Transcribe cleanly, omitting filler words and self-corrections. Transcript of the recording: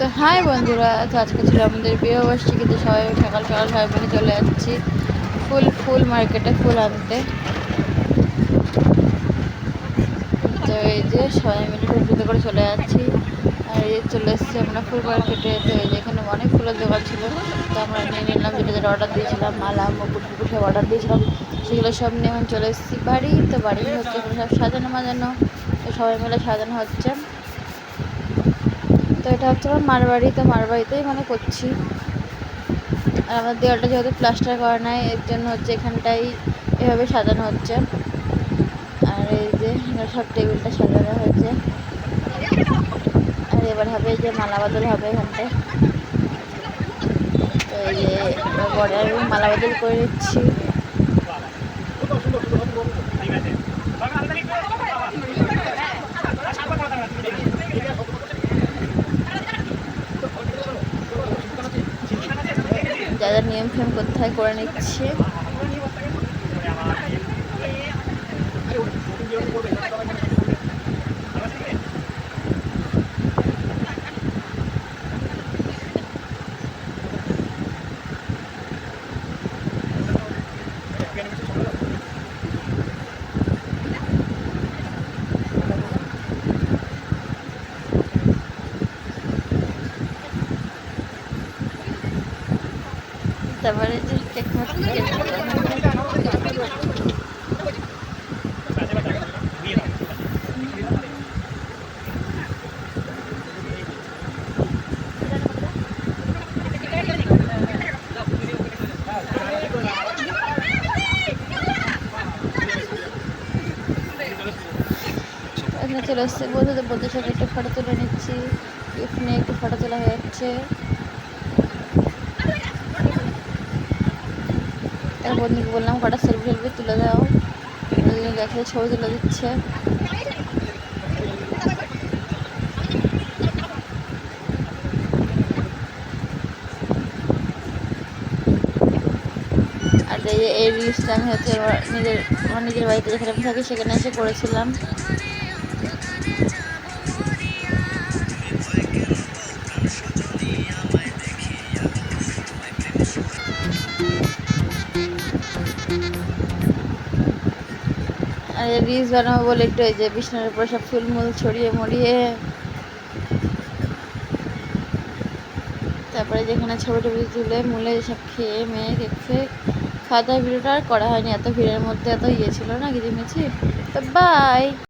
তো হাই বন্ধুরা, তো আজকে ছিল আমাদের বিবাহবার্ষিকীতে সবাই সকাল সকাল সবাই মিলে চলে যাচ্ছি ফুল মার্কেটে ফুল আনতে। তো এই যে সবাই মিলে টোটোতে করে চলে যাচ্ছি। আর এই চলে এসেছি আমরা ফুল মার্কেটে। তো এই যে এখানে অনেক ফুলের দোকান ছিল, তো আমরা নিয়ে নিলাম যেটা যেটা অর্ডার দিয়েছিলাম, মালা মুকুট টুকুট সব অর্ডার দিয়েছিলাম, সেগুলো সব নিয়ে এখন চলে এসেছি বাড়ি। তো বাড়ি হচ্ছে সব সাজানো মাজানো, তো সবাই মিলে সাজানো হচ্ছে। তো এটা হচ্ছে আমার মার বাড়ি, তো মার বাড়িতেই করছি। আর আমার দেওয়ালটা যেহেতু প্লাস্টার করা নাই, এর জন্য হচ্ছে এখানটাই এভাবে সাজানো হচ্ছে। আর এই যে সব টেবিলটা সাজানো হয়েছে। আর এবার হবে এই যে মালা বদল হবে এখানটায়। তো এই যে পরে আমি মালা বদল করে নিচ্ছি। যা যা নিয়ম ফিয়ম করতে হয় করে নিচ্ছি। তারপরে যে কেক এখানে চলে এসছে বন্ধুদের সাথে একটু ফটো তুলে নিচ্ছি। গিফট নিয়ে একটু ফটো তোলা হয়ে যাচ্ছে। তার বন্ধুকে বললাম কটা সেলফি তুলে দাও, দেখে ছবি তুলে দিচ্ছে। আর এই রিলসটা আমি হচ্ছে আমার নিজের বাড়িতে যেখানে আমি থাকি সেখানে এসে করেছিলাম। আর রিলস বানাবো বলে একটু এই যে বিছানার উপরে সব ফুলমুল ছড়িয়ে মরিয়ে, তারপরে যেখানে ছবি টবি তুলে মুলে সব খেয়ে মেয়ে দেখে খাওয়া দাওয়ার ভিডিওটা আর করা হয়নি, এত ভিড়ের মধ্যে এত ছিল না কিচিমিচি। তো বাই।